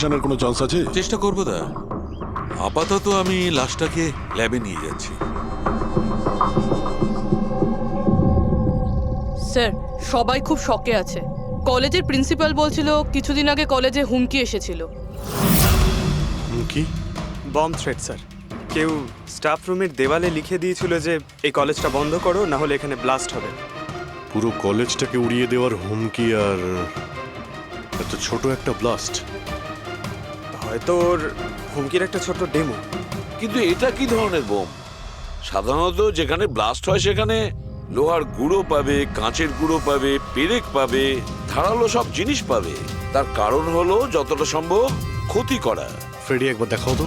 জানার কোনো চান্স আছে? চেষ্টা করবো দা। আপাতত আমি লাশটাকে ল্যাবে নিয়ে যাচ্ছি। স্যার, সবাই খুব শকে আছে। কলেজের প্রিন্সিপাল বলছিল কিছুদিন আগে কলেজে হুমকি এসেছিল। কি? Bomb threat sir. কেউ স্টাফ রুমের দেওয়ালে লিখে দিয়েছিল যে এই কলেজটা বন্ধ করো, না হলে এখানে ব্লাস্ট হবে। পুরো কলেজটাকে উড়িয়ে দেওয়ার হুমকি, আর এত ছোট একটা ব্লাস্ট। হয়তো ওর হুমকির একটা ছোট ডেমো। কিন্তু এটা কি ধরনের বোম? সাধারণত যেখানে ব্লাস্ট হয় সেখানে লোহার গুঁড়ো পাবে, কাঁচের গুঁড়ো পাবে, পেরেক পাবে, ধারালো সব জিনিস পাবে। তার কারণ হলো যতটা সম্ভব ক্ষতি করা। ফ্রেডি, একবার দেখাও তো।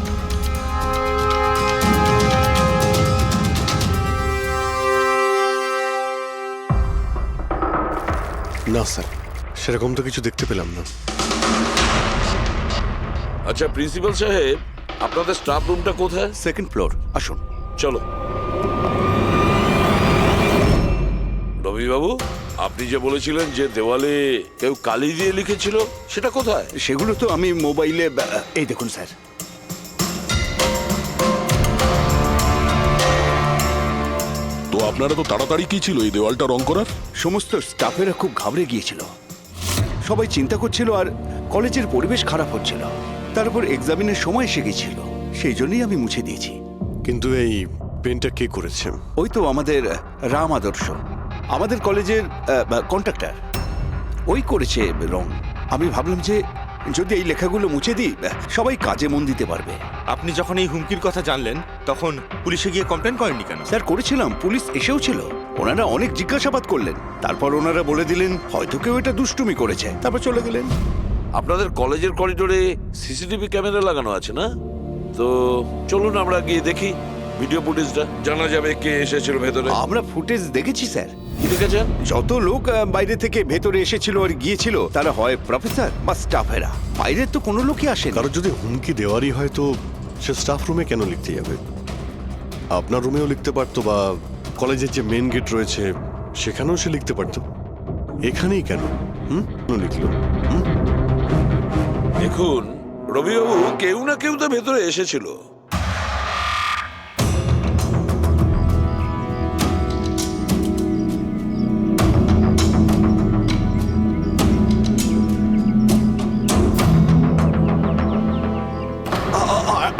না স্যার, সেরকম তো কিছু দেখতে পেলাম না। আচ্ছা প্রিন্সিপাল সাহেব, আপনাদের স্টাফ রুমটা কোথায়? সেকেন্ড ফ্লোর, আসুন। চলো। রবিবাবু, আপনি যে বলেছিলেন যে দেওয়ালে কেউ কালি দিয়ে লিখেছিল, সেটা কোথায়? সেগুলো তো আমি মোবাইলে, এই দেখুন স্যার। তো আপনারা তো তাড়াতাড়ি কি ছিল এই দেওয়ালটা রং করার? সমস্ত স্টাফেরা খুব ঘাবড়ে গিয়েছিল, সবাই চিন্তা করছিল, আর কলেজের পরিবেশ খারাপ হচ্ছিল। তারপর এক্সামিনের সময় এসে গেছিল, সেই জন্যই আমি মুছে দিয়েছি। কিন্তু এই পেনটা কে করেছে? ওই তো আমাদের রাম আদর্শ, আমাদের কলেজের কন্ট্রাক্টর, ওই করেছে রং। আমি ভাবলাম যে যদি এই লেখাগুলো মুছে দিই, সবাই কাজে মন দিতে পারবে। আপনি যখন এই হুমকির কথা জানলেন তখন পুলিশে গিয়ে কমপ্লেন করেননি কেন? স্যার, করেছিলাম, পুলিশ এসেও ছিল। ওনারা অনেক জিজ্ঞাসাবাদ করলেন, তারপর ওনারা বলে দিলেন হয়তো কেউ এটা দুষ্টুমি করেছে, তারপর চলে গেলেন। আপনাদের কলেজের করিডোরে সিসিটিভি ক্যামেরা লাগানো আছে না? তো চলুন আমরা গিয়ে দেখি ভিডিও ফুটেজটা, জানা যাবে কে এসেছিল ভেতরে। আমরা ফুটেজ দেখেছি স্যার। কি দেখেছেন? যত লোক বাইরে থেকে ভেতরে এসেছিল আর গিয়েছিল, তারা হয় প্রফেসর বা স্টাফেরা, বাইরের তো কোনো লোকই আসেনি। কারো যদি হুমকি দেওয়ারই হয় তো সে স্টাফ রুমে কেন লিখতে যাবে? আপনার রুমেও লিখতে পারতো, বা কলেজের যে মেন গেট রয়েছে সেখানেও সে লিখতে পারতো। এখানেই কেন কেন লিখলো? দেখুন রবিবাবু, কেউ না কেউ তো ভেতরে এসেছিল।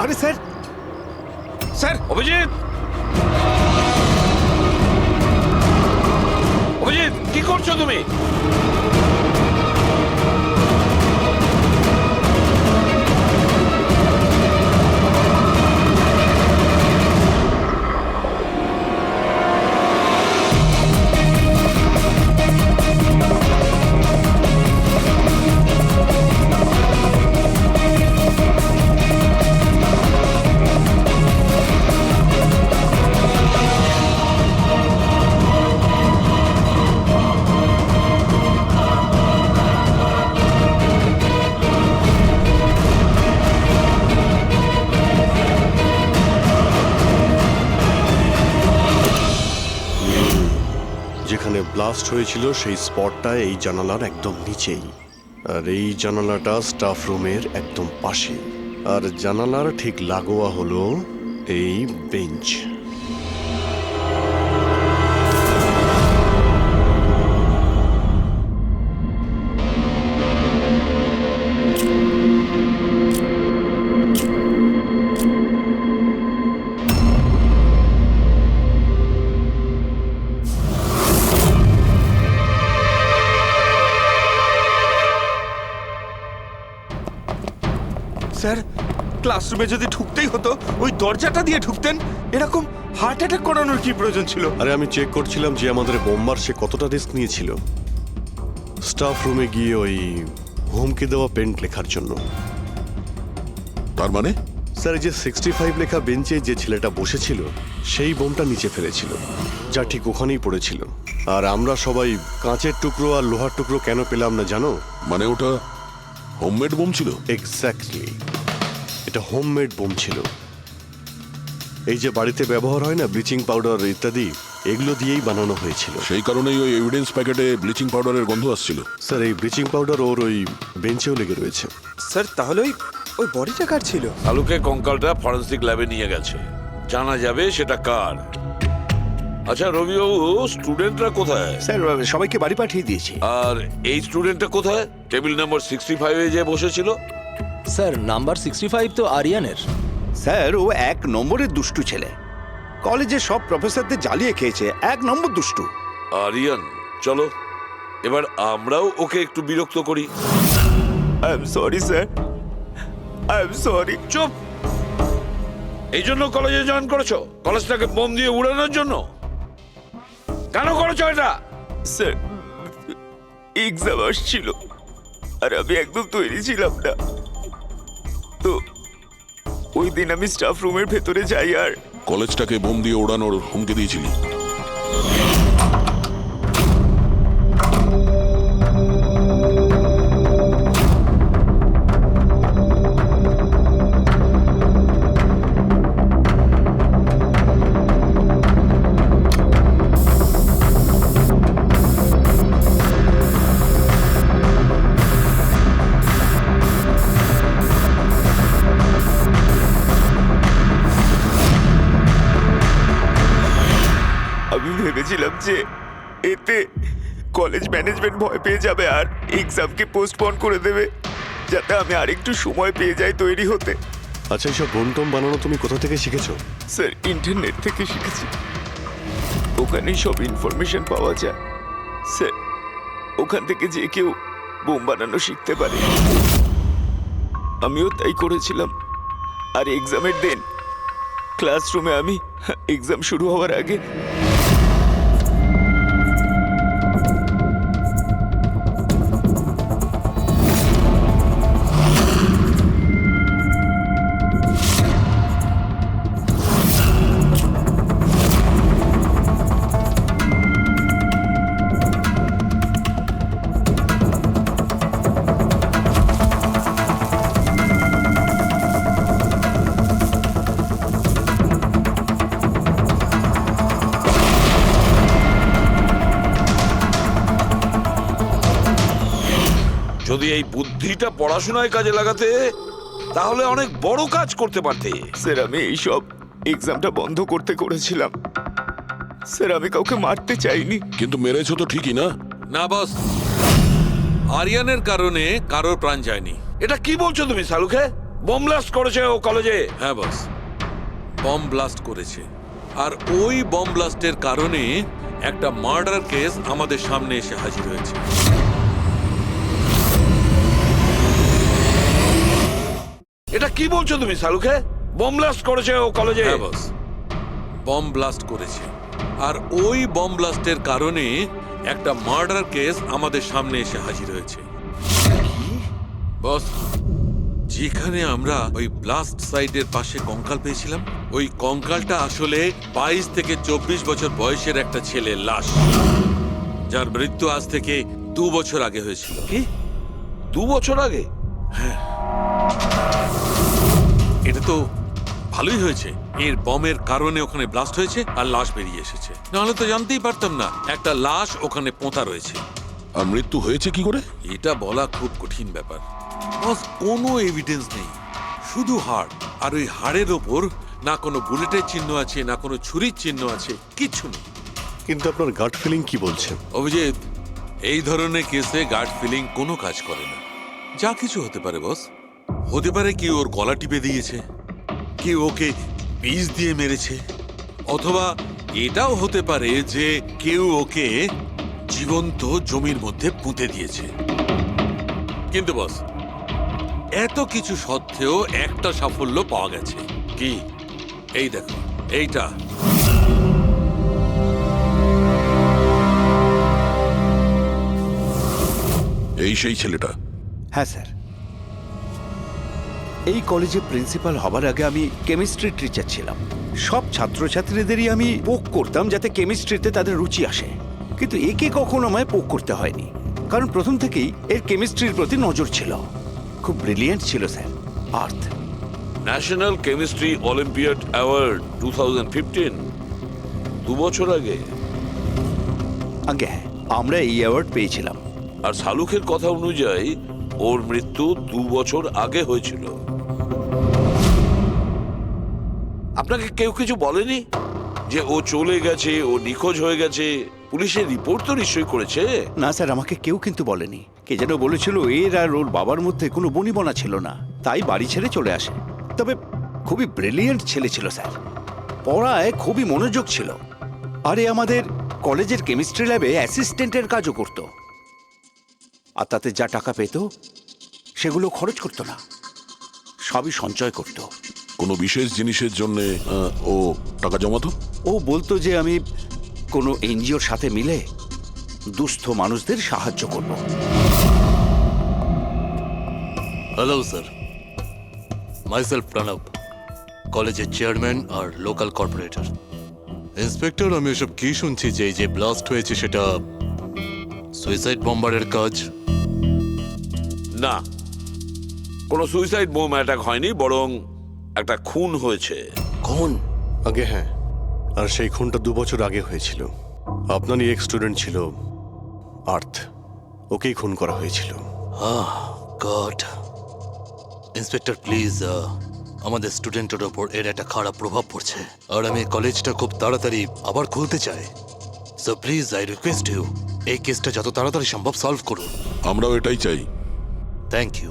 আরে স্যার, স্যার, অভিজিৎ, অভিজিৎ, কি করছো তুমি? যেখানে ব্লাস্ট হয়েছিল সেই স্পটটা এই জানালার একদম নিচেই, আর এই জানালাটা স্টাফ রুমের একদম পাশে, আর জানালার ঠিক লাগোয়া হলো এই বেঞ্চ। স্যার, ক্লাসরুমে যদি ঢুকতেই হতো ওই দরজাটা দিয়ে ঢুকতেন। এরকম হার্ট অ্যাটাক করানোর কি প্রয়োজন ছিল? আরে আমি চেক করছিলাম যে আমাদের বোমবার সে কতটা রিস্ক নিয়েছিল স্টাফ রুমে গিয়ে ওই হুমকি দেওয়া পেন্ট লেখার জন্য। তার মানে স্যার, এই যে 65 লেখা বেঞ্চে যে ছেলেটা বসেছিল সেই বোমটা নিচে ফেলেছিল, যা ঠিক ওখানেই পড়েছিল। আর আমরা সবাই কাঁচের টুকরো আর লোহার টুকরো কেন পেলাম না জানো? মানে ওটা হোমমেড বোম ছিল? এক্স্যাক্টলি, এটা হোমমেড বোম ছিল। এই যে বাড়িতে ব্যবহার হয় না ব্লিচিং পাউডার ইত্যাদি, এগুলো দিয়েই বানানো হয়েছিল। সেই কারণেই ওই এভিডেন্স প্যাকেটে ব্লিচিং পাউডারের গন্ধ আসছিল। স্যার এই ব্লিচিং পাউডার ওর ওই বেঞ্চেও লেগে রয়েছে। স্যার তাহলে ওই বডিটা কার ছিল? আলুকে কঙ্কালটা ফরেন্সিক ল্যাবে নিয়ে গেছে, জানা যাবে সেটা কার। আচ্ছা রবিবাবু, স্টুডেন্টরা কোথায়? স্যার সবাইকে বাড়ি পাঠিয়ে দিয়েছি। আর এই স্টুডেন্টটা কোথায়? টেবিল নাম্বার 65-এ যে বসেছিল। স্যার নাম্বার 65 তো আরিয়ানের। স্যার ও 1 নম্বরের দুষ্টু ছেলে, কলেজের সব প্রফেসরদের জ্বালিয়ে খেয়েছে, 1 নম্বর দুষ্টু। আরিয়ান, চলো এবার আমরাও ওকে একটু বিরক্ত করি। I am sorry sir, I am sorry. চুপ! এই জন্য কলেজে জয়েন করেছো? কলেজটাকে বোম দিয়ে উড়ানোর জন্য? কেন করেছো এটা? স্যার এক্সাম আসছিল আর আমি একদম তৈরি ছিলাম না, তো ওই দিন আমি স্টাফ রুমের ভেতরে যাই আর কলেজটাকে বোম দিয়ে ওড়ানোর হুমকি দিয়েছিলি। আমি ভেবেছিলাম যে এতে কলেজ ম্যানেজমেন্ট ভয় পেয়ে যাবে আর এক্সামকে পোস্টপোন করে দেবে, যাতে আমি আরেকটু সময় পেয়ে যাই তৈরি হতে। আচ্ছা এইসব বোম বানানো তুমি কোথা থেকে শিখেছো? স্যার ইন্টারনেট থেকে শিখেছি, ওখানেই সব ইনফরমেশন পাওয়া যায়। স্যার ওখান থেকে যে কেউ বোম বানানো শিখতে পারে, আমিও তাই করেছিলাম। আর এক্সামের দিন ক্লাসরুমে আমি এক্সাম শুরু হওয়ার আগে যদি এই বুদ্ধিটা পড়াশোনায় কাজে লাগাতে, তাহলে অনেক বড় কাজ করতে পারতে। স্যার আমি এইসব এক্সামটা বন্ধ করতে করেছিলাম। স্যার আমি কাউকে মারতে চাইনি। কিন্তু মেরেছো তো ঠিকই না? না বস, আরিয়ানের কারণে কারোর প্রাণ যায়নি। এটা কি বলছো তুমি সালুকে? বোম ব্লাস্ট করেছে ও কলেজে? হ্যাঁ বস, বম ব্লাস্ট করেছে। আর ওই বম ব্লাস্টের কারণে একটা মার্ডার কেস আমাদের সামনে এসে হাজির হয়েছে। এটা কি বলছো তুমি সালুকে? বোম ব্লাস্ট করেছে ও কলেজে? হ্যাঁ বস, বম ব্লাস্ট করেছে। আর ওই বম ব্লাস্টের কারণে একটা মার্ডার কেস আমাদের সামনে এসে হাজির হয়েছে। বস, যেখানে আমরা ওই ব্লাস্ট সাইটের পাশে কঙ্কাল পেয়েছিলাম, ওই কঙ্কালটা আসলে 22 থেকে 24 বছর বয়সের একটা ছেলের লাশ, যার মৃত্যু আজ থেকে 2 বছর আগে হয়েছিল। কি 2 বছর আগে? এটা তো ভালোই হয়েছে, এর বমের কারণে ওখানে ব্লাস্ট হয়েছে আর লাশ বেরিয়ে এসেছে। নাহলে তো জানতেই পারতাম না একটা লাশ ওখানে পোঁতা রয়েছে। আর মৃত্যু হয়েছে কি করে? এটা বলা খুব কঠিন ব্যাপার বস। কোনো এভিডেন্স নেই, শুধু হাড়। আর ওই হাড়ের ওপর না কোনো বুলেটের চিহ্ন আছে, না কোনো ছুরির চিহ্ন আছে, কিচ্ছু নেই। কিন্তু আপনার গাট ফিলিং কি বলছে? অভিজিৎ, এই ধরনের কেসে গার্ড ফিলিং কোনো কাজ করে না। যা কিছু হতে পারে বস। হতে পারে কি ওর গলা টিপে দিয়েছে, কি ওকে বিষ দিয়ে মেরেছে, অথবা এটাও হতে পারে যে কেউ ওকে জীবন্ত জমির মধ্যে পুঁতে দিয়েছে। কিন্তু বস, এত কিছু সত্ত্বেও একটা সাফল্য পাওয়া গেছে। কি? এই দেখো, এইটা। এই সেই ছেলেটা? হ্যাঁ স্যার, এই কলেজে প্রিন্সিপাল হবার আগে আমি কেমিস্ট্রির টিচার ছিলাম। সব ছাত্রছাত্রীদেরই আমি পোক করতাম যাতে কেমিস্ট্রিতে তাদের রুচি আসে, কিন্তু একে কখনো আমায় পোক করতে হয়নি, কারণ প্রথম থেকেই এর কেমিস্ট্রির প্রতি নজর ছিল। খুব ব্রিলিয়েন্ট ছিল স্যার। আর্থ ন্যাশনাল কেমিস্ট্রি অলিম্পিয়াড অ্যাওয়ার্ড 2015, বছর আগে? আগে হ্যাঁ, আমরা এই অ্যাওয়ার্ড পেয়েছিলাম। আর শালুকের কথা অনুযায়ী ওর মৃত্যু 2 বছর আগে হয়েছিল। আপনাকে কেউ কিছু বলেনি যে ও চলে গেছে, ও নিখোঁজ হয়ে গেছে? পুলিশের রিপোর্ট তো নিশ্চয়ই করেছে। না স্যার, আমাকে কেউ কিন্তু বলেনি। কে যেন বলেছিল এর আর ওর বাবার মধ্যে কোনো বনিবনা ছিল না, তাই বাড়ি ছেড়ে চলে আসে। তবে খুবই ব্রিলিয়েন্ট ছেলে ছিল স্যার, পড়ায় খুবই মনোযোগ ছিল। আরে আমাদের কলেজের কেমিস্ট্রি ল্যাবে অ্যাসিস্ট্যান্টের কাজও করত। আর তাতে যা টাকা পেত সেগুলো খরচ করতো না, সবই সঞ্চয় করত। কোনো বিশেষ জিনিসের জন্য ও টাকা জমাতো? ও বলতো যে আমি কোনো এনজিওর সাথে মিলে দুস্থ মানুষদের সাহায্য করব। হ্যালো স্যার, মাইসেলফ প্রণব, কলেজের চেয়ারম্যান আর লোকাল কর্পোরেটর। ইন্সপেক্টর, আমি এসব কি শুনছি যে এই যে ব্লাস্ট হয়েছে সেটা সুইসাইড বম্বারের কাজ? না, কোনো সুইসাইড বোম অ্যাটাক হয়নি, বরং একটা খুন হয়েছে। কোন? আগে হ্যাঁ, আর সেই খুনটা 2 বছর আগে হয়েছিল। আপনারই এক স্টুডেন্ট ছিল আর্থ, ওকেই খুন করা হয়েছিল। গড। ইন্সপেক্টর প্লিজ, আমাদের স্টুডেন্টের ওপর এর একটা খারাপ প্রভাব পড়ছে, আর আমি কলেজটা খুব তাড়াতাড়ি আবার খুলতে চাই। So please I request you, এই কেসটা যত তাড়াতাড়ি সম্ভব সলভ করুন। আমরাও এটাই চাই। Thank you.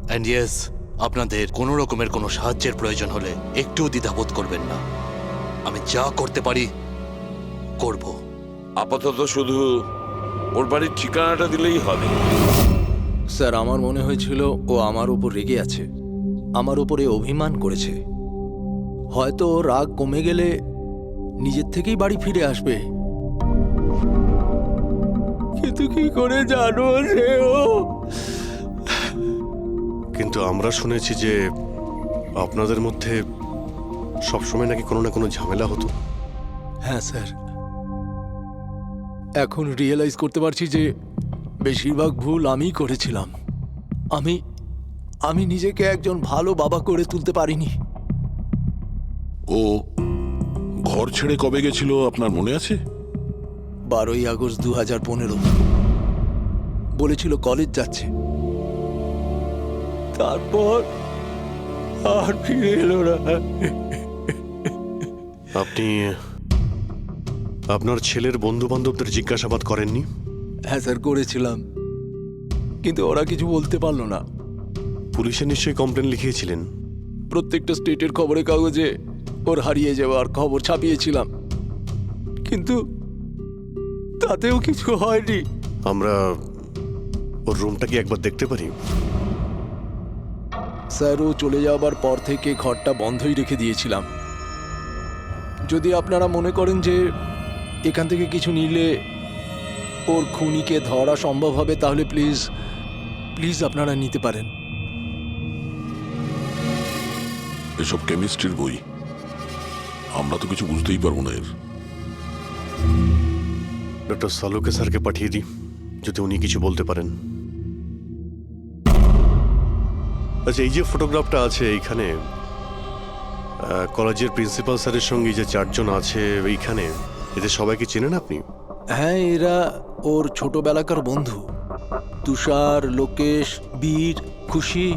অ্যান্ড ইয়েস, আপনাদের কোনো রকমের কোনো সাহায্যের প্রয়োজন হলে একটুও দ্বিধাবোধ করবেন না, আমি যা করতে পারি করব। আপাতত শুধু ওর বাড়ির ঠিকানাটা দিলেই হবে। স্যার, আমার মনে হয়েছিল ও আমার উপর রেগে আছে, আমার উপরে অভিমান করেছে। হয়তো ওর রাগ কমে গেলে নিজের থেকেই বাড়ি ফিরে আসবে, কিন্তু কি করে জানো যে ও? কিন্তু আমরা শুনেছি যে আপনাদের মধ্যে সবসময় নাকি কোনো না কোনো ঝামেলা হতো। হ্যাঁ স্যার, এখন রিয়েলাইজ করতে পারছি যে বেশিরভাগ ভুল আমিই করেছিলাম। আমি নিজেকে একজন ভালো বাবা করে তুলতে পারিনি। ও ঘর ছেড়ে কবে গেছিল আপনার মনে আছে? 12ই আগস্ট 2015 বলেছিল কলেজ যাচ্ছে, তারপর আর ফিরে এলো না। আপনি আপনার ছেলের বন্ধু বান্ধবদের জিজ্ঞাসাবাদ করেননি? হ্যাঁ স্যার, করেছিলাম, কিন্তু ওরা কিছু বলতে পারলো না। পুলিশে নিশ্চয়ই কমপ্লেন লিখিয়েছিলেন? প্রত্যেকটা স্টেটের খবরের কাগজে ওর হারিয়ে যাওয়ার খবর ছাপিয়েছিলাম, কিন্তু তাতেও কিছু হয়নি। আমরা ওর রুমটা কি একবার দেখতে পারি? স্যার, ও চলে যাওয়ার পর থেকে ঘরটা বন্ধই রেখে দিয়েছিলাম। যদি আপনারা মনে করেন যে এখান থেকে কিছু নিলে ওর খুনিকে ধরা সম্ভব হবে, তাহলে প্লিজ প্লিজ আপনারা নিতে পারেন। এসব কেমিস্ট্রির বই, আমরা তো কিছু বুঝতেই পারবো না এর। ডক্টর সালুকে স্যারকে পাঠিয়ে দিই, যদি উনি কিছু বলতে পারেন। আচ্ছা, এই যে ফটোগ্রাফটা আছে এইখানে, কলেজের প্রিন্সিপাল স্যারের সঙ্গে যে 4 জন আছে এইখানে, এদের সবাইকে চেনেন আপনি? হ্যাঁ, এরা ওর ছোটবেলাকার বন্ধু। তুষার, লোকেশ, বীর, খুশি,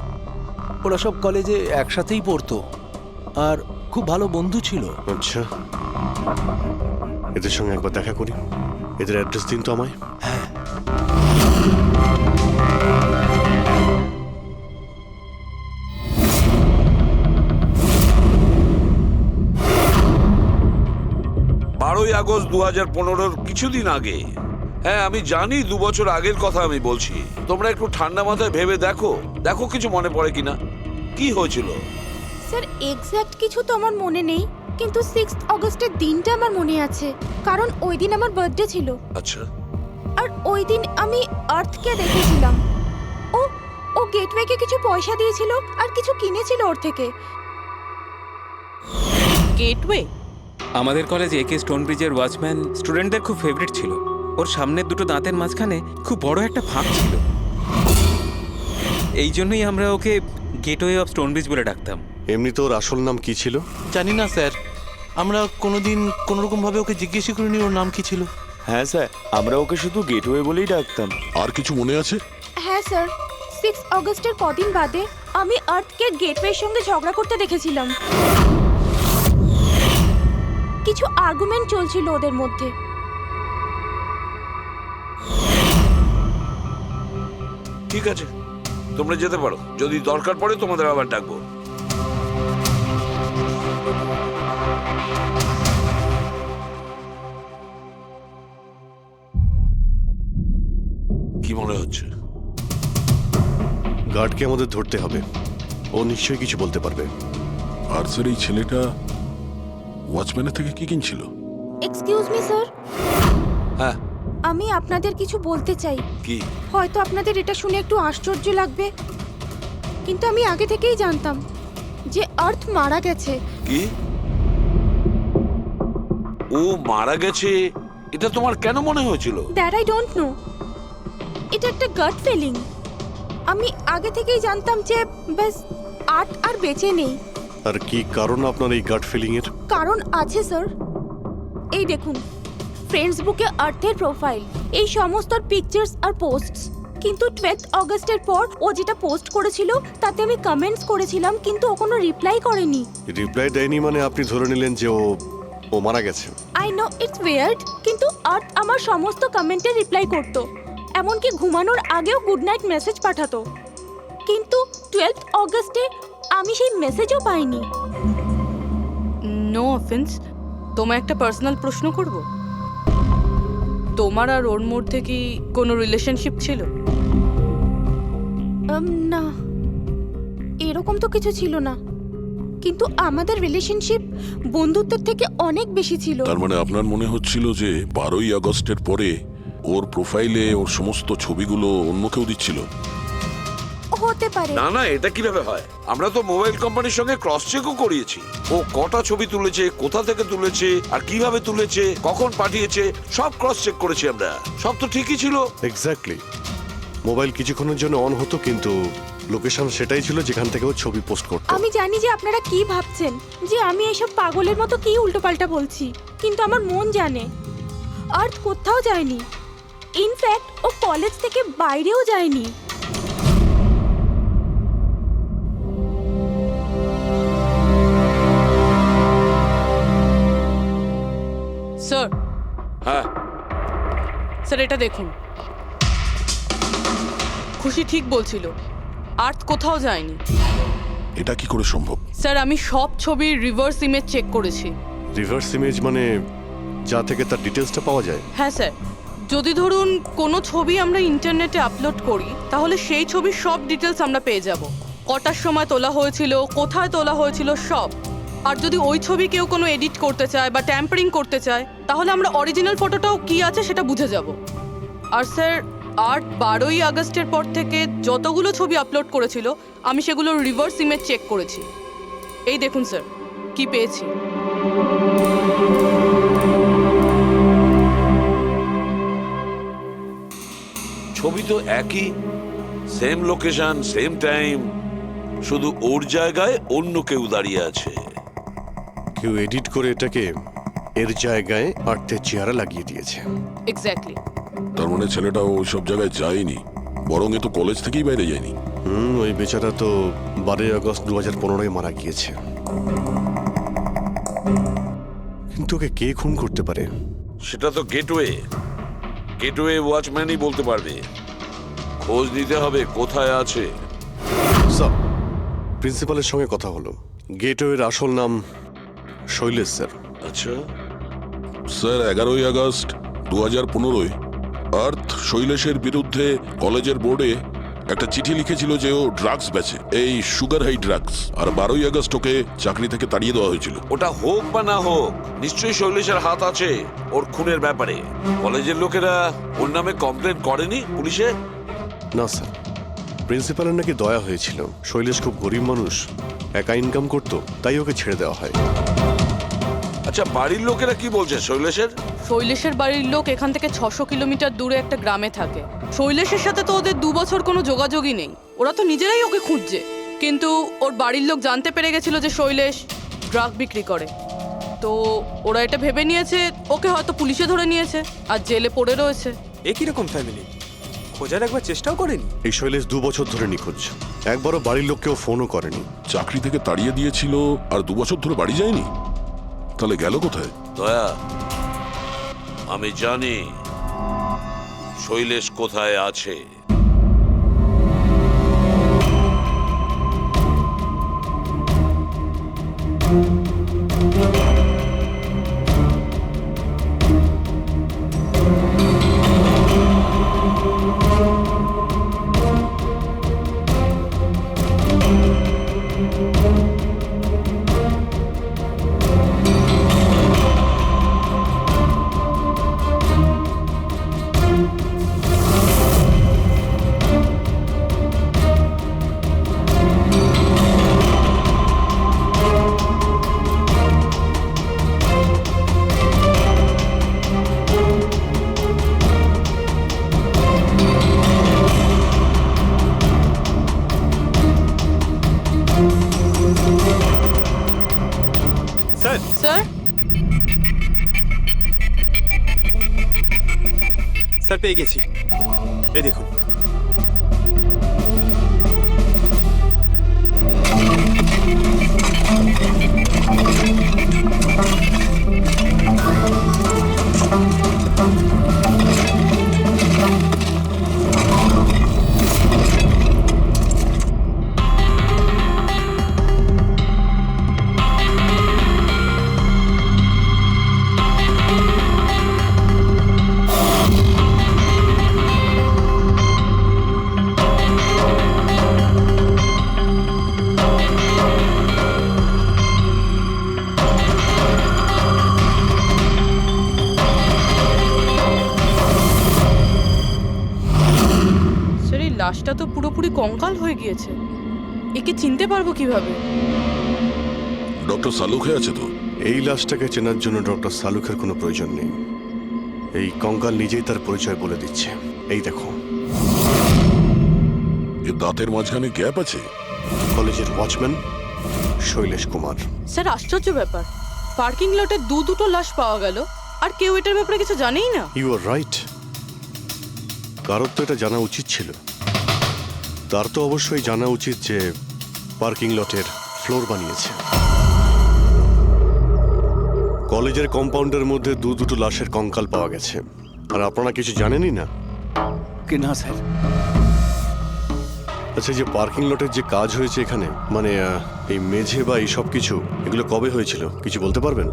ওরা সব কলেজে একসাথেই পড়তো আর খুব ভালো বন্ধু ছিল। আচ্ছা, এদের সঙ্গে একবার দেখা করি। এদের অ্যাড্রেস দিন তো আমায়। হ্যাঁ, 12ই আগস্ট 2015 কিছুদিন আগে। হ্যাঁ, আমি জানি 2 বছর আগের কথা আমি বলছি। তোমরা একটু ঠান্ডা মাথায় ভেবে দেখো কিছু মনে পড়ে কিনা, কি হয়েছিল। স্যার, এক্স্যাক্ট কিছু তো আমার মনে নেই, কিন্তু 6 অগস্টের দিনটা আমার মনে আছে, কারণ ওই দিন আমার বার্থডে ছিল। আচ্ছা, আর ওই দিন আমি আর্থকে দেখেছিলাম। ও গেটওয়েকে কিছু পয়সা দিয়েছিল আর কিছু কিনেছিল ওর থেকে। গেটওয়ে? আমাদের কলেজে একে স্টোন ব্রিজের ওয়াচম্যান স্টুডেন্টদের খুব ফেভারিট ছিল। ওর সামনের দুটো দাঁতের মাঝখানে খুব বড় একটা ফাঁক ছিল, এই জন্যই আমরা ওকে গেটওয়ে অফ স্টোন ব্রিজ বলে ডাকতাম। এমনি তো ওর আসল নাম কি ছিল? জানি না স্যার, আমরা কোনোদিন কোনোরকমভাবে ওকে জিজ্ঞেসই করিনি ওর নাম কি ছিল। হ্যাঁ স্যার, আমরা ওকে শুধু গেটওয়ে বলেই ডাকতাম। আর কিছু মনে আছে? হ্যাঁ স্যার, 6 অগস্টের কদিন বাদে আমি আর্থকে গেটওয়ের সঙ্গে ঝগড়া করতে দেখেছিলাম। কিছু আর্গুমেন্ট চলছিল ওদের মধ্যে। ঠিক আছে, তোমরা যেতে পারো। যদি দরকার পড়ে তোমাদের আবার ডাকবো। কি মনে হচ্ছে? গার্ডকে আমাদের ধরতে হবে, ও নিশ্চয়ই কিছু বলতে পারবে। আর স্যার এই ছেলেটা ওয়াচম্যানের থেকে কি কিনছিল? এক্সকিউজ মি স্যার, হ্যাঁ, আমি আপনাদের কিছু বলতে চাই। কি? হয়তো আপনাদের এটা শুনে একটু আশ্চর্য লাগবে, কিন্তু আমি আগে থেকেই জানতাম যে আর্থ মারা গেছে। কি? ও মারা গেছে এটা তোমার কেন মনে হয়েছিল? দ্যাট আই ডোন্ট নো, এটা একটা গাট ফিলিং। আমি আগে থেকেই জানতাম যে ব্যাস আর্থ আর বেঁচে নেই। আর কি কারণ আপনার এই গাট ফিলিং এর? কারণ আছে স্যার, এই দেখুন ফেসবুকে আর্থের প্রোফাইল, এই সমস্ত পিকচার্স আর পোস্টস। কিন্তু 12 অগস্টের পর ও যেটা পোস্ট করেছিল তাতে আমি কমেন্টস করেছিলাম, কিন্তু ও কোনো রিপ্লাই করেনি। রিপ্লাই দেয়নি মানে আপনি ধরে নিলেন যে ও মারা গেছে? আই নো ইটস উইয়ার্ড, কিন্তু আর্থ আমার সমস্ত কমেন্টে রিপ্লাই করতো, এমনকি ঘুমানোর আগেও গুড নাইট মেসেজ পাঠাতো। কিন্তু 12 অগস্টে আমি সেই মেসেজও পাইনি। নো অফেন্স, তোমায় একটা পার্সোনাল প্রশ্ন করব। তোমার আর ওর মধ্যে কি কোনো রিলেশনশিপ ছিল? না, এরকম তো কিছু ছিল না, কিন্তু আমাদের রিলেশনশিপ বন্ধুত্বের থেকে অনেক বেশি ছিল। তার মানে আপনার মনে হচ্ছিল যে 12ই আগস্টের পরে ওর প্রোফাইলে ওর সমস্ত ছবিগুলো অন্য কেউ দিচ্ছিল? হতে পারে। না না, এটা কিভাবে হয়? আমরা তো মোবাইল কোম্পানির সঙ্গে ক্রস চেকও করিয়েছি। ও কটা ছবি তুলেছে, কোথা থেকে তুলেছে, আর কিভাবে তুলেছে, কখন পাঠিয়েছে, সব ক্রস চেক করেছি আমরা। সব তো ঠিকই ছিল। এক্স্যাক্টলি, মোবাইল কিছুক্ষণের জন্য অন হতো, কিন্তু লোকেশন সেটাই ছিল যেখান থেকে ও ছবি পোস্ট করতো। আমি জানি যে আপনারা কি ভাবছেন, যে আমি এসব পাগলের মতো কি উল্টোপাল্টা বলছি, কিন্তু আমার মন জানে আর্থ কোথাও যায়নি। ইনফ্যাক্ট ও কলেজ থেকে বাইরেও যায়নি। স্যার, হ্যাঁ, স্যার এটা দেখুন, খুশি ঠিক বলছিল, আর্থ কোথাও যায়নি। এটা কি করে সম্ভব? স্যার আমি সব ছবির রিভার্স ইমেজ চেক করেছি। রিভার্স ইমেজ মানে যা থেকে তার ডিটেলসটা পাওয়া যায়? হ্যাঁ স্যার, যদি ধরুন কোনো ছবি আমরা ইন্টারনেটে আপলোড করি, তাহলে সেই ছবির সব ডিটেলস আমরা পেয়ে যাব। কটার সময় তোলা হয়েছিল, কোথায় তোলা হয়েছিল, সব। আর যদি ওই ছবি কেউ কোনো এডিট করতে চায় বা ট্যাম্পারিং করতে চায়, তাহলে আমরা অরিজিনাল ফটোটাও কি আছে সেটা বুঝে যাব। আর স্যার আর্ট 12ই আগস্টের পর থেকে যতগুলো ছবি আপলোড করেছিল, আমি সেগুলোর রিভার্স ইমেজ চেক করেছি। এই দেখুন স্যার কি পেয়েছি। ছবি তো একই, সেম লোকেশন, সেম টাইম, শুধু ওর জায়গায় অন্য কেউ দাঁড়িয়ে আছে। কেউ এডিট করে এটাকে এর জায়গায় আর্থের চেহারা লাগিয়ে দিয়েছে। এক্স্যাক্টলি। তার মানে ছেলেটা ওই সব জায়গায় যায়নি, বরং এ তো কলেজ থেকেই বাইরে যায়নি। ওই বেচারা তো 12 আগস্ট 2015 মারা গিয়েছে। কিন্তু ওকে কে খুন করতে পারে? সেটা তো গেটওয়ে ওয়াচম্যানই বলতে পারবে। খোঁজ নিতে হবে কোথায় আছে। স্যার, প্রিন্সিপালের সঙ্গে কথা হলো, গেটওয়ের আসল নাম শৈলেশ স্যার। আচ্ছা স্যার, 11ই আগস্ট 2015 আর্থ শৈলেশের বিরুদ্ধে কলেজের বোর্ডে একটা চিঠি লিখেছিল যে ও ড্রাগস বেচে, এই সুগার হাই ড্রাগস। আর 12ই আগস্ট ওকে চাকরি থেকে তাড়িয়ে দেওয়া হয়েছিল। ওটা হোক বা না হোক, নিশ্চয়ই শৈলেশের হাত আছে ওর খুনের ব্যাপারে। কলেজের লোকেরা ওর নামে কমপ্লেন করেনি পুলিশে? না স্যার, প্রিন্সিপালের নাকি দয়া হয়েছিল। শৈলেশ খুব গরিব মানুষ, একা ইনকাম করতো, তাই ওকে ছেড়ে দেওয়া হয়। আচ্ছা, বাড়ির লোকেরা কি বলছে শৈলেশের? শৈলেশের বাড়ির লোক এখান থেকে 600 কিলোমিটার দূরে একটা গ্রামে থাকে। শৈলেশের সাথে তো ওদের 2 বছর কোনো যোগাযোগই নেই, ওরা তো নিজেরাই ওকে খুঁজছে। কিন্তু ওর বাড়ির লোক জানতে পেরে গেছিল যে শৈলেশ ড্রাগ বিক্রি করে। তো ওরা এটা ভেবে নিয়েছে ওকে হয়তো পুলিশে ধরে নিয়েছে আর জেলে পড়ে রয়েছে। এ কিরকম ফ্যামিলি? খোঁজার একবার চেষ্টাও করেনি? এই শৈলেশ 2 বছর ধরে নিখোঁজ, একবারও বাড়ির লোককেও ফোনও করেনি। চাকরি থেকে তাড়িয়ে দিয়েছিল আর 2 বছর ধরে বাড়ি যায়নি, তাহলে গেল কোথায়? দয়া, আমি জানি শৈলেশ কোথায় আছে। স্যার, স্যার, স্যার পেয়ে গেছি। এই দেখুন। স্যার এই লাশটা তো পুরোপুরি কঙ্কাল হয়ে গিয়েছে, একে চিনতে পারবো কিভাবে? ডক্টর সালুখে আছে তো? এই লাশটাকে চেনার জন্য ডক্টর সালুখের কোনো প্রয়োজন নেই। এই কঙ্কাল নিজেই তার পরিচয় বলে দিচ্ছে। এই দেখো, এর দাঁতের মাঝখানে গ্যাপ আছে। কলেজের ওয়াচম্যান শৈলেশ কুমার। স্যার আশ্চর্য ব্যাপার, পার্কিং লটে দুটো লাশ পাওয়া গেল আর কেউ এটার ব্যাপারে কিছু জানেই না। You are right. কারোর তো এটা জানা উচিত ছিল। তার তো অবশ্যই জানা উচিত যে পার্কিং লটের ফ্লোর বানিয়েছে। কলেজের কম্পাউন্ডের মধ্যে দুটো লাশের কঙ্কাল পাওয়া গেছে, আর আপনারা কিছু জানেনই না। কি না স্যার? আচ্ছা, যে পার্কিং লটের যে কাজ হয়েছে এখানে, মানে এই মেঝে বা এই সব কিছু, এগুলো কবে হয়েছিল কিছু বলতে পারবেন?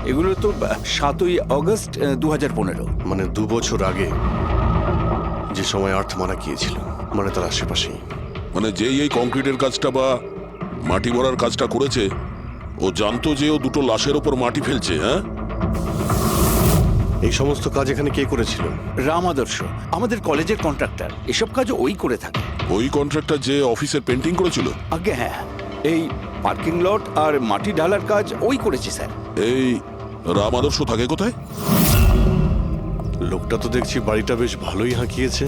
এগুলো তো 7ই আগস্ট 2015। মানে 2 বছর আগে, যে সময় আর্থ মারা গিয়েছিল, মানে তার আশেপাশেই। মানে যেই এই কংক্রিটের কাজটা বা মাটি ভরার কাজটা করেছে, ও জানতো যে ও দুটো লাশের ওপর মাটি ফেলছে। হ্যাঁ, এই সমস্ত কাজ এখানে কে করেছিল? রাম আদর্শ, আমাদের কলেজের কন্ট্রাক্টর। এসব কাজ ওই করে থাকে। ওই কন্ট্রাক্টর যে অফিসের পেন্টিং করেছিল? আগে হ্যাঁ, এই পার্কিং লট আর মাটি ঢালার কাজ ওই করেছে স্যার। এই রাম আদর্শ থাকে কোথায়? লোকটা তো দেখছি বাড়িটা বেশ ভালোই হাঁকিয়েছে।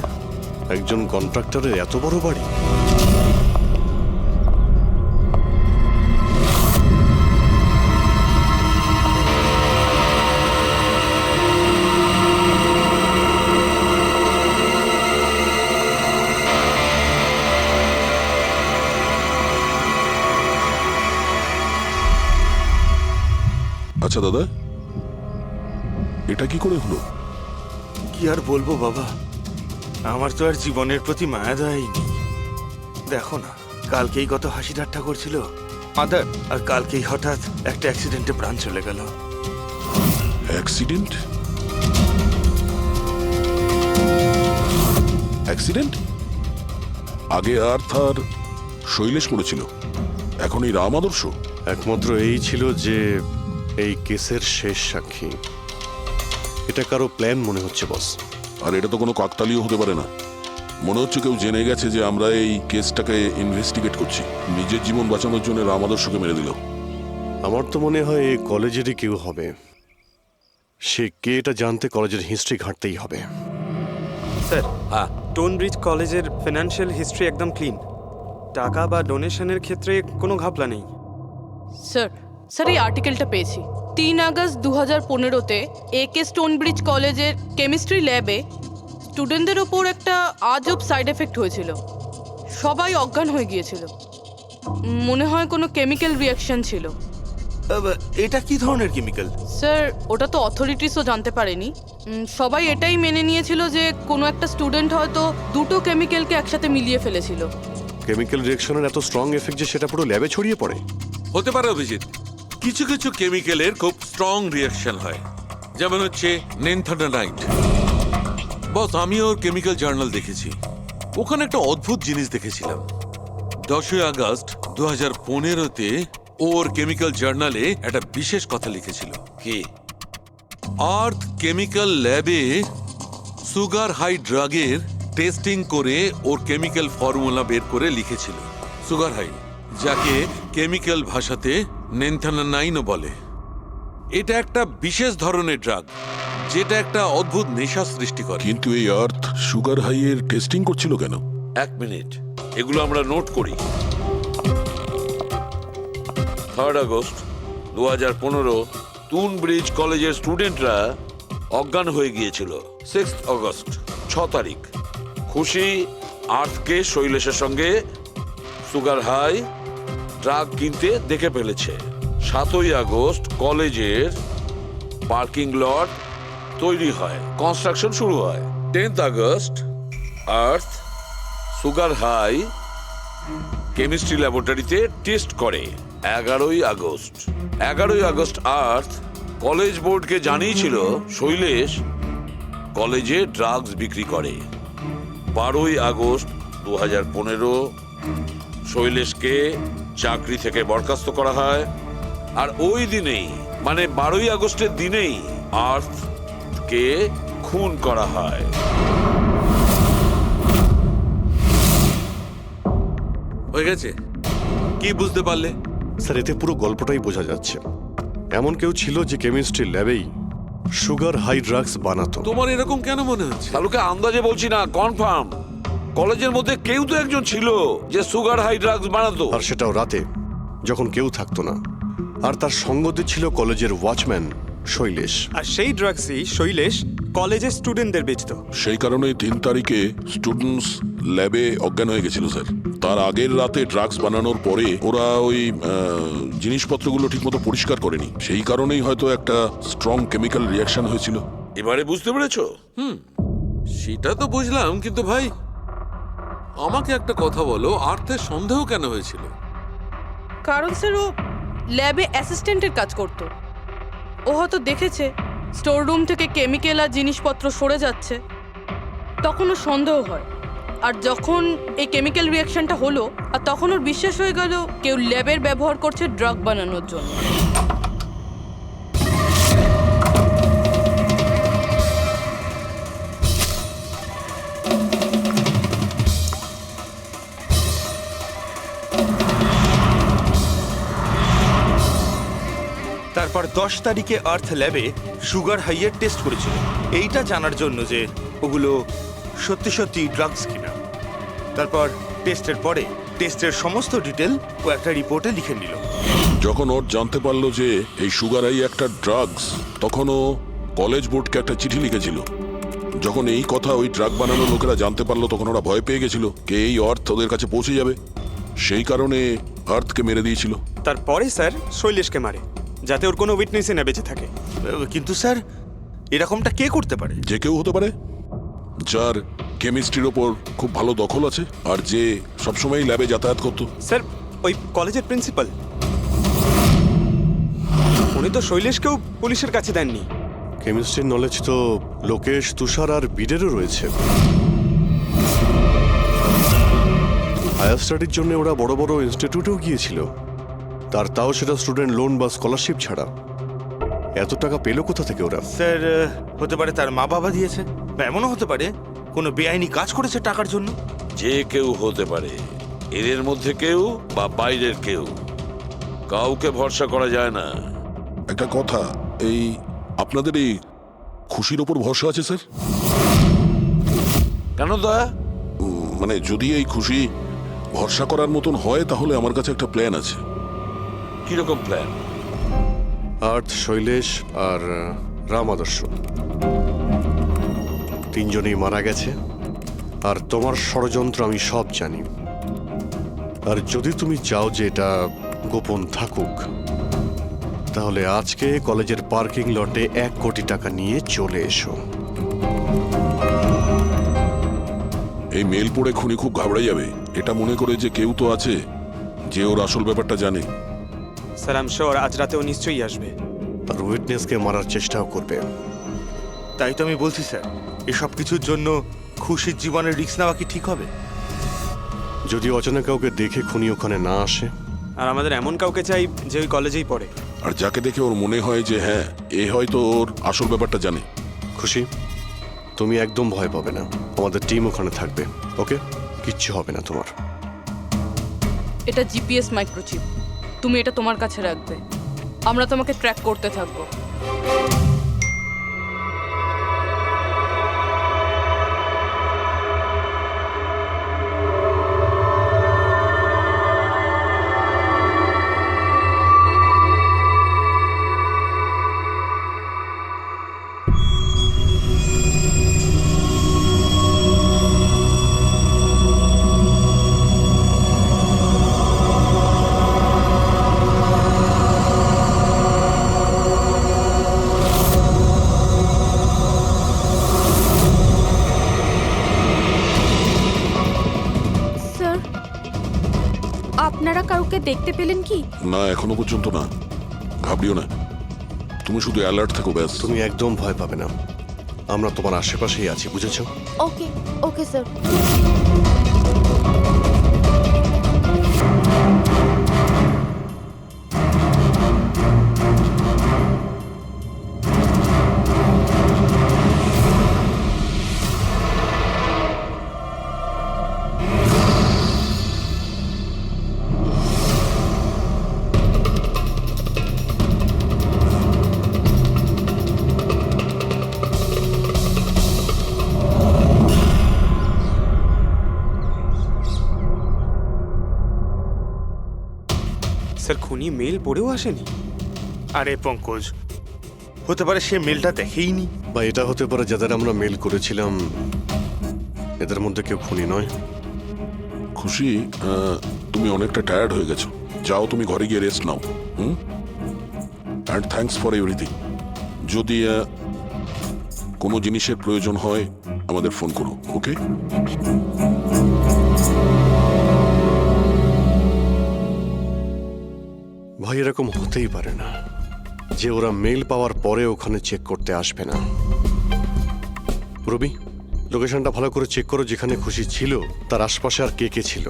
একজন কন্ট্রাক্টরের এত বড় বাড়ি। আচ্ছা দাদা, এটা কি করে হলো? কি আর বলবো বাবা, আমার তো আর জীবনের প্রতি মায়া দয়াই নেই। দেখো না, কালকেই কত হাসি ঠাট্টা করছিল আদার, আর কালকেই হঠাৎ একটা অ্যাক্সিডেন্টে প্রাণ চলে গেল। অ্যাক্সিডেন্ট? অ্যাক্সিডেন্ট? আগে আর্থ আর শৈলেশ করেছিল, এখন এই রাম আদর্শ। একমাত্র এই ছিল যে এই কেসের শেষ সাক্ষী। এটা কারো প্ল্যান মনে হচ্ছে বস। আর এটা তো কোনো কাকতালীয় হতে পারে না। মনে হচ্ছে কেউ জেনে গেছে যে আমরা এই কেসটাকে ইনভেস্টিগেট করছি, নিজের জীবন বাঁচানোর জন্য রাম আদর্শকে মেরে দিল। আমার তো মনে হয় এই কলেজেরই কেউ হবে। সে কে এটা জানতে কলেজের হিস্ট্রি ঘাঁটতেই হবে। স্যার, হ্যাঁ, স্টোনব্রিজ কলেজের ফিনান্সিয়াল হিস্ট্রি একদম ক্লিন। টাকা বা ডোনেশনের ক্ষেত্রে কোনো ঘাপলা নেই। স্যার স্যার এই আর্টিকেলটা পেয়েছি 3 আগস্ট 2015-তে AK স্টোনব্রিজ কলেজের কেমিস্ট্রি ল্যাবে স্টুডেন্টদের ওপর একটা আজব সাইড এফেক্ট হয়েছিল। সবাই অজ্ঞান হয়ে গিয়েছিল। মনে হয় কোনো কেমিক্যাল রিয়াকশন ছিল। এটা কি ধরনের কেমিক্যাল? স্যার ওটা তো অথরিটিসও জানতে পারেনি। সবাই এটাই মেনে নিয়েছিল যে কোনো একটা স্টুডেন্ট হয়তো দুটো কেমিক্যালকে একসাথে মিলিয়ে ফেলেছিল। কেমিক্যাল রিয়াকশনের এত স্ট্রং এফেক্ট যে সেটা পুরো ল্যাবে ছড়িয়ে পড়ে। হতে পারে অভিজিৎ, কিছু কিছু কেমিক্যালের খুব স্ট্রং রিয়াকশন হয়, যেমন হচ্ছে নেনথানাইট। বস, আমি ওর কেমিক্যাল জার্নাল দেখেছি, ওখানে একটা অদ্ভুত জিনিস দেখেছিলাম। 10 আগস্ট 2015-তে ওর কেমিক্যাল জার্নালে একটা বিশেষ কথা লিখেছিল। কি? আর্থ কেমিক্যাল ল্যাবে সুগার হাই ড্রাগের টেস্টিং করে ওর কেমিক্যাল ফর্মুলা বের করে লিখেছিল সুগার হাই, যাকে কেমিক্যাল ভাষাতে নেনথানাইনও বলে। এটা একটা বিশেষ ধরনের ড্রাগ যেটা একটা অদ্ভুত নেশা সৃষ্টি করে। কিন্তু এই আর্থ সুগার হাইয়ের টেস্টিং করছিল কেন? 1 মিনিট, এগুলো আমরা নোট করি। 3 আগস্ট 2015 তুন ব্রিজ কলেজের স্টুডেন্টরা অজ্ঞান হয়ে গিয়েছিল। 6 আগস্ট 6 তারিখ খুশি আর্থকে শৈলেশের সঙ্গে সুগার হাই ড্রাগ কিনতে দেখে ফেলেছে। 7 আগস্ট কলেজের পার্কিং লট তৈরি হয়, কনস্ট্রাকশন শুরু হয়। 10 আগস্ট আর্থ সুগার হাই কেমিস্ট্রি ল্যাবরেটরিতে টেস্ট করে। 11 আগস্ট আর্থ কলেজ বোর্ডকে জানিয়েছিল শৈলেশ কলেজে ড্রাগস বিক্রি করে। 12 আগস্ট 2015 শৈলেশকে চাকরি থেকে বরখাস্ত করা হয়। আর ওই দিনেই, মানে 12 আগস্টের দিনেই আর্থকে খুন করা হয়। হয়ে গেছে? কি বুঝতে পারলে? স্যার এতে পুরো গল্পটাই বোঝা যাচ্ছে। এমন কেউ ছিল যে কেমিস্ট্রি ল্যাবেই সুগার হাই ড্রাগস বানাতো। তোমার এরকম কেন মনে হচ্ছে? তালুকে আন্দাজে বলছি না, কনফার্ম। কলেজের মধ্যে কেউ তো একজন ছিল যে সুগার হাই ড্রাগস বানাতো। আর সেটাও রাতে, যখন কেউ থাকতো না। আর তার সঙ্গতে ছিল কলেজের ওয়াচম্যান শৈলেশ। আর সেই ড্রাগসই শৈলেশ কলেজের স্টুডেন্টদের বেচতো। সেই কারণে 3 তারিখে স্টুডেন্টস ল্যাবে অজ্ঞান হয়ে গেছিল স্যার। তার আগের রাতে ড্রাগস বানানোর পরে ওরা ওই জিনিসপত্রগুলো ঠিকমতো পরিষ্কার করেনি, সেই কারণেই হয়তো একটা স্ট্রং কেমিক্যাল রিয়াকশন হয়েছিল। এবারে বুঝতে পেরেছো? সেটা তো বুঝলাম, কিন্তু ভাই আমাকে একটা কথা বলো, আর্থের সন্দেহ কেন হয়েছিল? কারণ স্যার ও ল্যাবে অ্যাসিস্ট্যান্টের কাজ করত। ও হয়তো দেখেছে স্টোর রুম থেকে কেমিক্যাল আর জিনিসপত্র সরে যাচ্ছে, তখন ওর সন্দেহ হয়। আর যখন এই কেমিক্যাল রিয়াকশনটা হলো, আর তখন ওর বিশ্বাস হয়ে গেল কেউ ল্যাবের ব্যবহার করছে ড্রাগ বানানোর জন্য। তারপর 10 তারিখে আর্থ ল্যাবে সুগার হাইয়ের টেস্ট করেছিল, এইটা জানার জন্য যে ওগুলো সত্যি সত্যি ড্রাগস কিনা। তারপর টেস্টের পরে টেস্টের সমস্ত ডিটেল ও একটা রিপোর্টে লিখে নিল। যখন ওর জানতে পারলো যে এই সুগার হাই একটা ড্রাগস, তখন ও কলেজ বোর্ডকে একটা চিঠি লিখেছিল। যখন এই কথা ওই ড্রাগ বানানোর লোকেরা জানতে পারলো, তখন ওরা ভয় পেয়ে গেছিল কে এই আর্থ ওদের কাছে পৌঁছে যাবে, সেই কারণে আর্থকে মেরে দিয়েছিল। তারপরে স্যার শৈলেশকে মারে, যাতে ওর কোনো উইটনেসই না বেঁচে থাকে। কিন্তু স্যার এরকমটা কে করতে পারে? যে কেউ হতে পারে, যার কেমিস্ট্রির ওপর খুব ভালো দখল আছে আর যে সবসময় ল্যাবে যাতায়াত করতো। স্যার ওই কলেজের প্রিন্সিপাল, উনি তো শৈলেশকেও পুলিশের কাছে দেননি। কেমিস্ট্রির নলেজ তো লোকেশ, তুষার আর বীরেরও রয়েছে। হায়ার স্টাডির জন্য ওরা বড় বড় ইনস্টিটিউটেও গিয়েছিল, তাও সেটা স্টুডেন্ট লোন বা স্কলারশিপ ছাড়া। এত টাকা পেলো কোথা থেকে ওরা? স্যার হতে পারে তার মা বাবা দিয়েছে, বা এমনও হতে পারে কোনো বেআইনি কাজ করেছে টাকার জন্য। যে কেউ হতে পারে, এদের মধ্যে কেউ বা বাইরের কেউ, কাউকে ভরসা করা যায় না। একটা কথা, এই আপনাদের এই খুশির ওপর ভরসা আছে স্যার? কেন দয়া? মানে যদি এই খুশি ভরসা করার মতন হয়, তাহলে আমার কাছে একটা প্ল্যান আছে। কিরকম প্ল্যান? আর্থ, শৈলেশ আর রাম আদর্শ তিনজনেই মারা গেছে, আর তোমার ষড়যন্ত্র আমি সব জানি। আর যদি তুমি চাও যে এটা গোপন থাকুক, তাহলে আজকে কলেজের পার্কিং লটে 1 কোটি টাকা নিয়ে চলে এসো। এই মেল পড়ে খুনি খুব ঘাবড়ে যাবে, এটা মনে করে যে কেউ তো আছে যে ওর আসল ব্যাপারটা জানে। স্যার আই এম শিওর আজ রাতেও নিশ্চয়ই আসবে। আর উইটনেসকে মারার চেষ্টাও করবে। তাই তো আমি বলছি স্যার, এসব কিছুর জন্য খুশির জীবনের রিস্ক নেওয়া কি ঠিক হবে? যদি অচেনা কাউকে দেখে খুনি ওখানে না আসে। আর আমাদের এমন কাউকে চাই যে ওই কলেজেই পড়ে। আর যাকে দেখে ওর মনে হয় যে হ্যাঁ এ হয়তো ওর আসল ব্যাপারটা জানে। খুশি, তুমি একদম ভয় পাবে না, আমাদের টিম ওখানে থাকবে। ওকে, কিচ্ছু হবে না তোমার। এটা জিপিএস মাইক্রোচিপ, তুমি এটা তোমার কাছে রাখবে, আমরা তোমাকে ট্র্যাক করতে থাকবো। স্যার, আপনারা কাউকে দেখতে পেলেন কি? না, এখনো পর্যন্ত না। ঘাবড়িও না, তুমি শুধু অ্যালার্ট থাকো ব্যাস। তুমি একদম ভয় পাবে না, আমরা তোমার আশেপাশেই আছি, বুঝেছো? ওকে ওকে স্যার। স্যার খুনি মেল পড়েও আসেনি? আরে পঙ্কজ, হতে পারে সে মেলটা দেখেইনি। বা এটা হতে পারে যাদের আমরা মেল করেছিলাম এদের মধ্যে কেউ খুনি নয়। খুশি, তুমি অনেকটা টায়ার্ড হয়ে গেছো, যাও তুমি ঘরে গিয়ে rest now. And thanks for everything. যদি কোনো জিনিসের প্রয়োজন হয় আমাদের ফোন করো, ওকে? ভাই, এরকম হতেই পারে না যে ওরা মেল পাওয়ার পরে ওখানে চেক করতে আসবে না। রবি, লোকেশনটা ভালো করে চেক করো, যেখানে খুশি ছিল তার আশপাশে আর কে কে ছিল।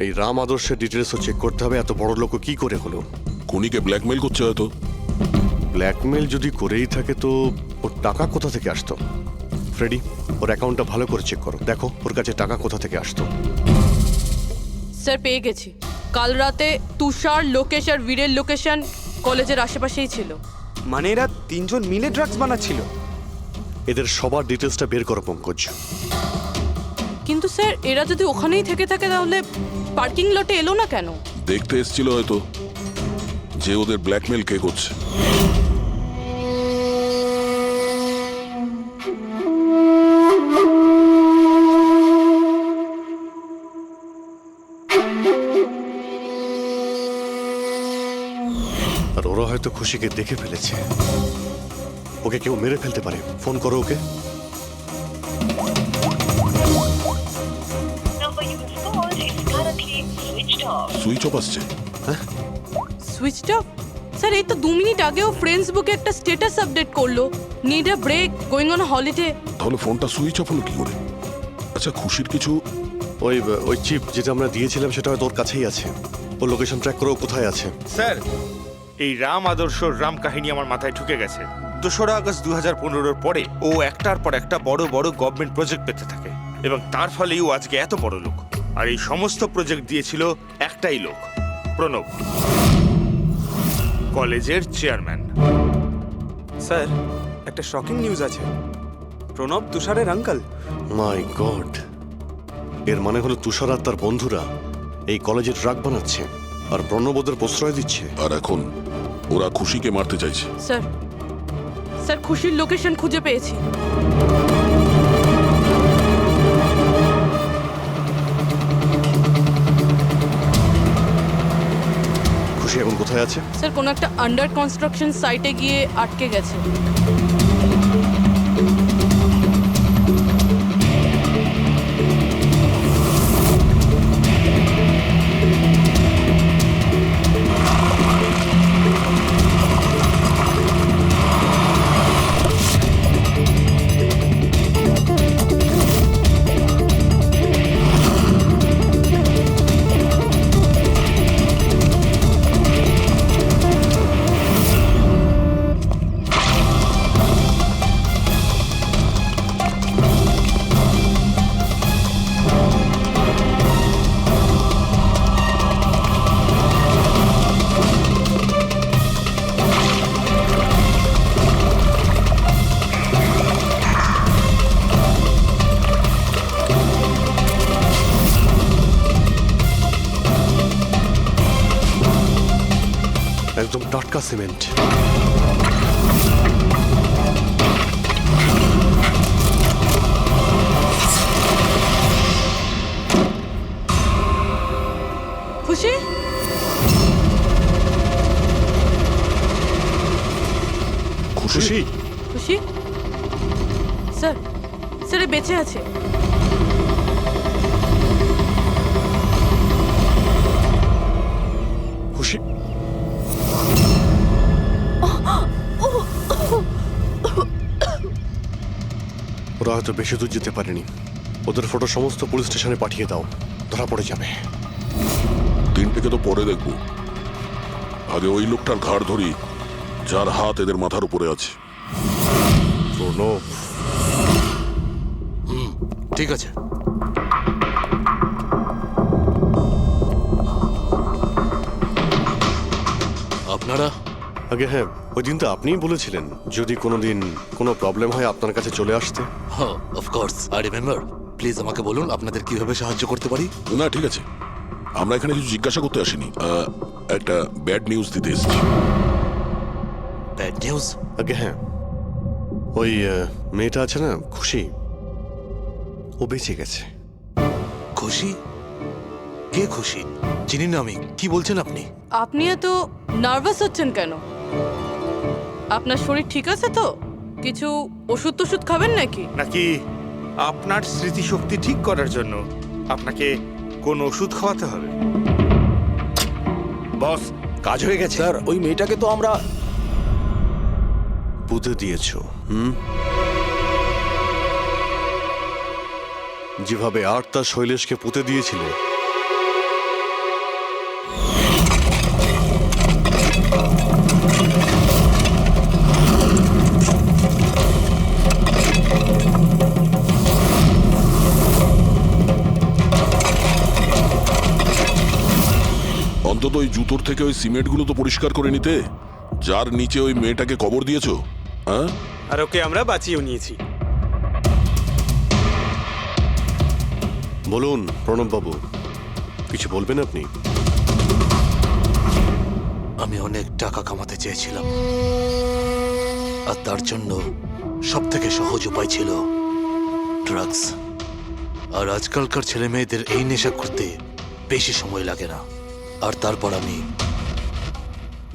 এই রাম আদর্শের ডিটেলসও চেক করতে হবে, এত বড় লোক কি করে হলো। খুনিকে ব্ল্যাকমেল করছে হয়তো। ব্ল্যাকমেল যদি করেই থাকে তো ওর টাকা কোথা থেকে আসতো? ফ্রেডি, ওর অ্যাকাউন্টটা ভালো করে চেক করো, দেখো ওর কাছে টাকা কোথা থেকে আসতো। স্যার, পেয়ে গেছি। কাল রাতে তুষার, লোকেশ আর বীরের লোকেশন কলেজের আশেপাশেই ছিল। মানে এরা তিনজন মিলে ড্রাগস বানাচ্ছিল? এদের সবার ডিটেলসটা বের করো পঙ্কজ। কিন্তু স্যার, এরা যদি ওখানেই থেকে থাকে তাহলে পার্কিং লটে এলো না কেন? দেখতে এসেছিল হয়তো যে ওদের ব্ল্যাকমেল কে করছে। আর ওরা হয়তো খুশিকে দেখে ফেলেছে, ওকে কেউ মেরে ফেলতে পারে। ফোন করো ওকে। সুইচ অফ আসছে। Switched off? স্যার, এই তো 2 মিনিট আগেও ফেসবুকে একটা স্ট্যাটাস আপডেট করলো, need a break, going on holiday. তাহলে ফোনটা সুইচ অফ হলো কি করে? আচ্ছা, খুশির কিছু ওই চিপ যেটা আমরা দিয়েছিলাম সেটা হয়তো ওর কাছেই আছে। ও লোকেশন ট্র্যাক করো কোথায় আছে। স্যার, এই রাম আদর্শর রাম কাহিনী আমার মাথায় ঢুকে গেছে। 2রা আগস্ট 2015-র পরে ও একটার পর একটা বড় বড় গভর্নমেন্ট প্রজেক্ট পেতে থাকে, এবং তার ফলেই ও আজকে এত বড় লোক। আর এই সমস্ত প্রজেক্ট দিয়েছিল একটাই লোক, প্রণব, কলেজের চেয়ারম্যান। স্যার, একটা শকিং নিউজ আছে। প্রণব তুষারের আঙ্কেল। মাই গড, এর মানে হলো তুষার আর তার বন্ধুরা এই কলেজে ড্রাগ বানাচ্ছে। আর প্রণব ওদের প্রশ্রয় দিচ্ছে। আর এখন ওরা খুশিকে মারতে চাইছে। স্যার স্যার খুশির লোকেশন খুঁজে পেয়েছি। খুশি এখন কোথায় আছে? স্যার কোনো একটা আন্ডার কনস্ট্রাকশন সাইটে গিয়ে আটকে গেছে। একদম টাটকা সিমেন্ট। খুশি খুশি খুশি স্যার স্যার এ বেঁচে আছে। খুশি ওরা হয়তো বেশি দূর যেতে পারেনি। ওদের ফটো সমস্ত পুলিশ স্টেশনে পাঠিয়ে দাও, ধরা পড়ে যাবে। তিনটেকে তো পরে দেখবো, আগে ওই লোকটার ঘাড় ধরি যার হাত এদের মাথার উপরে আছে। প্রণব, ঠিক আছে। আপনারা আগে হ্যাঁ, ওই দিন তো আপনিই বলেছিলেন যদি কোনোদিন কোনো প্রবলেম হয় আপনার কাছে চলে আসতে। হ্যাঁ, অফকোর্স আই রিমেম্বার। প্লিজ আমাকে বলুন আপনাদের কিভাবে সাহায্য করতে পারি। না ঠিক আছে, আমরা এখানে কিছু জিজ্ঞাসা করতে আসিনি, একটা ব্যাড নিউজ দিতে এসেছি। Bad news? আগে হ্যাঁ, ওই মেয়েটা আছে না খুশি, ও বেঁচে গেছে। খুশি? কে খুশি? চিনি না আমি। কি বলছেন আপনি? আপনি এত নার্ভাস হচ্ছেন কেন? আপনার শরীর ঠিক আছে তো? কিছু ওষুধ টষুধ খাবেন নাকি? নাকি আপনার স্মৃতিশক্তি ঠিক করার জন্য আপনাকে কোন ওষুধ খাওয়াতে হবে? বস, কাজ হয়ে গেছে। স্যার ওই মেয়েটাকে তো আমরা পুঁতে দিয়েছ। যেভাবে আর্তা শৈলেশকে পুঁতে দিয়েছিলে, অন্তত ওই জুতোর থেকে ওই সিমেন্টগুলো তো পরিষ্কার করে নিতে, যার নিচে ওই মেয়েটাকে কবর দিয়েছো। হ্যাঁ, আর ওকে আমরা বাঁচিয়েও নিয়েছি। বলুন প্রণব বাবু, কিছু বলবেন আপনি? আমি অনেক টাকা কামাতে চেয়েছিলাম, আর তার জন্য সব থেকে সহজ উপায় ছিল ড্রাগস। আর আজকালকার ছেলে মেয়েদের এই নেশা করতে বেশি সময় লাগে না। আর তারপর আমি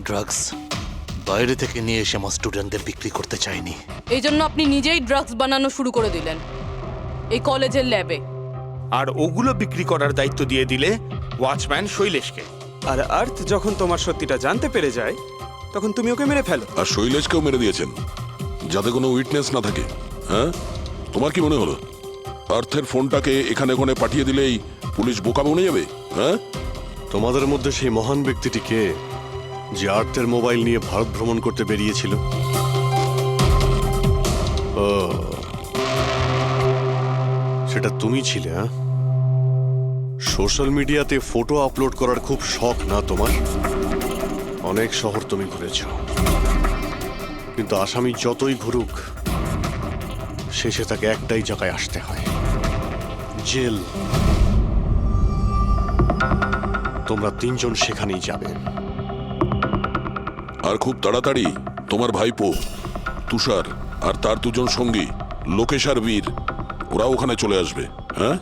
ড্রাগস বাইরে থেকে নিয়ে এসে আমার স্টুডেন্টদের বিক্রি করতে চাইনি। এই জন্য আপনি নিজেই ড্রাগস বানানো শুরু করে দিলেন এই কলেজের ল্যাবে। আর ওগুলো বিক্রি করার দায়িত্ব দিয়ে দিলে ওয়াচম্যান শৈলেশকে। আর আর্থ যখন তোমার সত্যিটা জানতে পেরে যায় তখন তুমি ওকে মেরে ফেলো। আর শৈলেশকেও মেরে দিয়েছেন যাতে কোনো উইটনেস না থাকে। হ্যাঁ, তোমার কি মনে হলো আর্থের ফোনটাকে এখানে ওখানে পাঠিয়ে দিলেই পুলিশ বোকা বনে যাবে? হ্যাঁ, তোমাদের মধ্যে সেই মহান ব্যক্তিটি কে যে আর্থের মোবাইল নিয়ে ভারত ভ্রমণ করতে বেরিয়েছিল? ও, সেটা তুমি ছিলে? হ্যাঁ, সোশ্যাল মিডিয়াতে ফটো আপলোড করার খুব শখ না তোমার? অনেক শহর তুমি ঘুরেছ, কিন্তু আসামি যতই ঘুরুক শেষে তাকে একটাই জায়গায় আসতে হয়, জেল। তোমরা 3 জন সেখানেই যাবে। আর খুব তাড়াতাড়ি তোমার ভাইপো তুষার আর তার 2 জন সঙ্গী লোকেশ আর বীর ওরা ওখানে চলে আসবে। হ্যাঁ